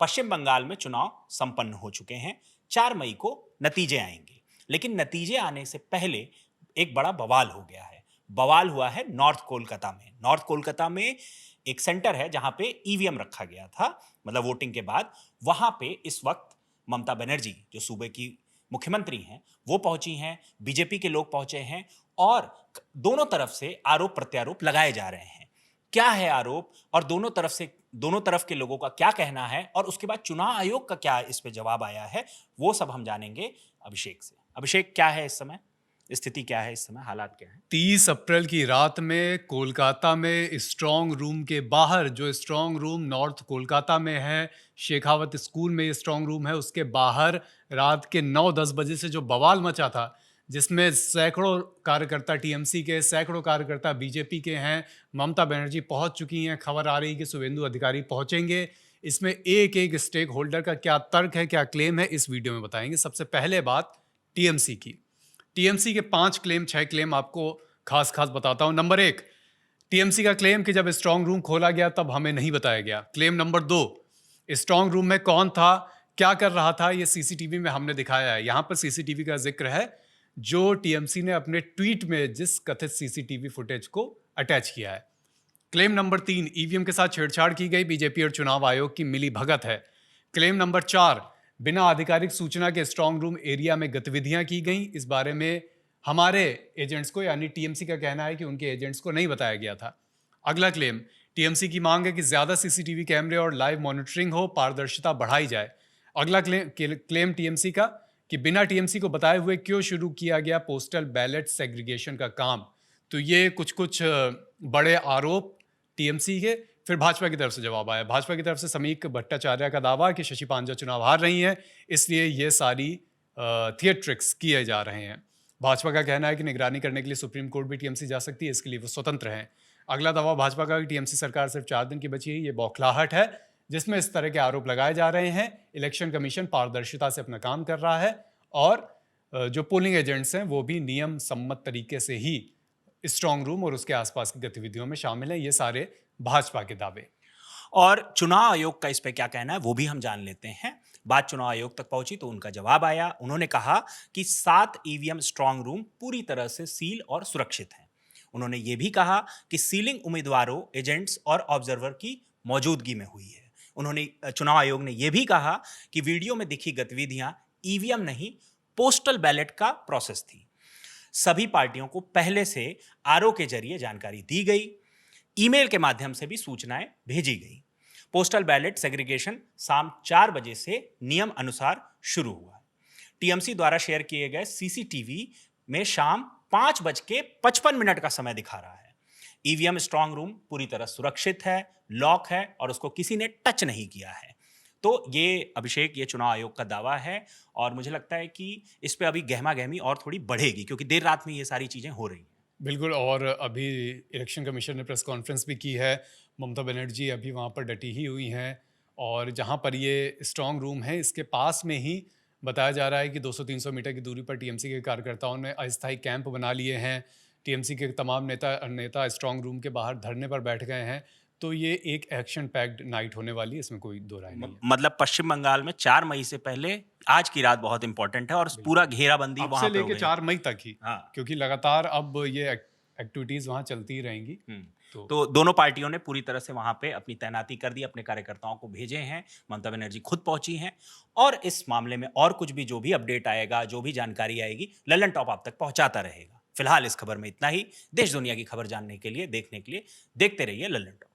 पश्चिम बंगाल में चुनाव संपन्न हो चुके हैं। 4 मई को नतीजे आएंगे, लेकिन नतीजे आने से पहले एक बड़ा बवाल हो गया है। बवाल हुआ है नॉर्थ कोलकाता में। नॉर्थ कोलकाता में एक सेंटर है जहां पे ईवीएम रखा गया था, मतलब वोटिंग के बाद। वहां पे इस वक्त ममता बनर्जी जो सूबे की मुख्यमंत्री हैं वो पहुंची हैं, बीजेपी के लोग पहुंचे हैं और दोनों तरफ से आरोप प्रत्यारोप लगाए जा रहे हैं। क्या है आरोप और दोनों तरफ के लोगों का क्या कहना है और उसके बाद चुनाव आयोग का क्या इस पे जवाब आया है, वो सब हम जानेंगे अभिषेक से। अभिषेक, क्या है इस समय स्थिति, क्या है इस समय, हालात क्या है? 30 अप्रैल की रात में कोलकाता में स्ट्रांग रूम के बाहर, जो स्ट्रांग रूम नॉर्थ कोलकाता में है, शेखावत स्कूल में स्ट्रांग रूम है, उसके बाहर रात के 9-10 बजे से जो बवाल मचा था, जिसमें सैकड़ों कार्यकर्ता टीएमसी के, सैकड़ों कार्यकर्ता बीजेपी के हैं, ममता बनर्जी पहुंच चुकी हैं, खबर आ रही है कि शुभेंदु अधिकारी पहुंचेंगे। इसमें एक एक स्टेक होल्डर का क्या तर्क है, क्या क्लेम है, इस वीडियो में बताएंगे। सबसे पहले बात टीएमसी की। टीएमसी के 5 क्लेम 6 क्लेम आपको खास बताता हूं। नंबर 1, टीएमसी का क्लेम कि जब स्ट्रांग रूम खोला गया तब हमें नहीं बताया गया। क्लेम नंबर 2, स्ट्रांग रूम में कौन था, क्या कर रहा था, ये सीसीटीवी में हमने दिखाया है। यहां पर सीसीटीवी का जिक्र है जो टीएमसी ने अपने ट्वीट में जिस कथित सीसीटीवी फुटेज को अटैच किया है। क्लेम नंबर 3, ईवीएम के साथ छेड़छाड़ की गई, बीजेपी और चुनाव आयोग की मिली भगत है। क्लेम नंबर 4, बिना आधिकारिक सूचना के स्ट्रांग रूम एरिया में गतिविधियां की गई। इस बारे में हमारे एजेंट्स को, यानी टीएमसी का कहना है कि उनके एजेंट्स को नहीं बताया गया था। अगला क्लेम, टीएमसी की मांग है कि ज्यादा सीसीटीवी कैमरे और लाइव मॉनिटरिंग हो, पारदर्शिता बढ़ाई जाए। अगला क्लेम टीएमसी का कि बिना टीएमसी को बताए हुए क्यों शुरू किया गया पोस्टल बैलेट सेग्रीगेशन का काम। तो ये कुछ बड़े आरोप टीएमसी के। फिर भाजपा की तरफ से जवाब आया। भाजपा की तरफ से समीक भट्टाचार्य का दावा कि शशि पांजा चुनाव हार रही हैं, इसलिए ये सारी थिएट्रिक्स किए जा रहे हैं। भाजपा का कहना है कि निगरानी करने के लिए सुप्रीम कोर्ट भी टीएमसी जा सकती है, इसके लिए वो स्वतंत्र हैं। अगला दावा भाजपा का कि टीएमसी सरकार सिर्फ 4 दिन की बची है। ये बौखलाहट है जिसमें इस तरह के आरोप लगाए जा रहे हैं। इलेक्शन कमीशन पारदर्शिता से अपना काम कर रहा है और जो पोलिंग एजेंट्स हैं वो भी नियम सम्मत तरीके से ही स्ट्रांग रूम और उसके आसपास की गतिविधियों में शामिल हैं। ये सारे भाजपा के दावे। और चुनाव आयोग का इस पे क्या कहना है वो भी हम जान लेते हैं। बात चुनाव आयोग तक पहुंची तो उनका जवाब आया। उन्होंने कहा कि 7 ईवीएम स्ट्रांग रूम पूरी तरह से सील और सुरक्षित हैं। उन्होंने ये भी कहा कि सीलिंग उम्मीदवारों, एजेंट्स और ऑब्जर्वर की मौजूदगी में हुई है। चुनाव आयोग ने यह भी कहा कि वीडियो में दिखी गतिविधियां ईवीएम नहीं, पोस्टल बैलेट का प्रोसेस थी। सभी पार्टियों को पहले से आरओ के जरिए जानकारी दी गई, ईमेल के माध्यम से भी सूचनाएं भेजी गई। पोस्टल बैलेट सेग्रीगेशन शाम 4 बजे से नियम अनुसार शुरू हुआ। टीएमसी द्वारा शेयर किए गए सीसीटीवी में शाम 5:55 का समय दिखा रहा है। ईवीएम स्ट्रांग रूम पूरी तरह सुरक्षित है, लॉक है और उसको किसी ने टच नहीं किया है। तो ये अभिषेक, ये चुनाव आयोग का दावा है और मुझे लगता है कि इस पे अभी गहमा गहमी और थोड़ी बढ़ेगी क्योंकि देर रात में ये सारी चीजें हो रही हैं। बिल्कुल। और अभी इलेक्शन कमीशन ने प्रेस कॉन्फ्रेंस भी की है। ममता बनर्जी अभी वहाँ पर डटी ही हुई हैं और जहाँ पर ये स्ट्रांग रूम है इसके पास में ही बताया जा रहा है कि 200-300 मीटर की दूरी पर टीएमसी के कार्यकर्ताओं ने अस्थायी कैंप बना लिए हैं। टीएमसी के तमाम नेता स्ट्रांग रूम के बाहर धरने पर बैठ गए हैं। तो ये एक एक्शन पैक्ड नाइट होने वाली है, इसमें कोई दो राय नहीं है। मतलब पश्चिम बंगाल में 4 मई से पहले आज की रात बहुत इंपॉर्टेंट है और पूरा घेराबंदी अब वहां से पे हो लेके गई। 4 मई तक ही। हाँ। क्योंकि लगातार अब ये एक्टिविटीज वहाँ चलती ही रहेंगी। तो दोनों पार्टियों ने पूरी तरह से वहां पे अपनी तैनाती कर दी, अपने कार्यकर्ताओं को भेजे हैं। ममता बनर्जी खुद पहुंची हैं और इस मामले में और कुछ भी जो भी अपडेट आएगा, जो भी जानकारी आएगी, लल्लन टॉप आप तक पहुंचाता रहेगा। फिलहाल इस खबर में इतना ही। देश दुनिया की खबर जानने के लिए, देखने के लिए देखते रहिए लल्लन टॉप।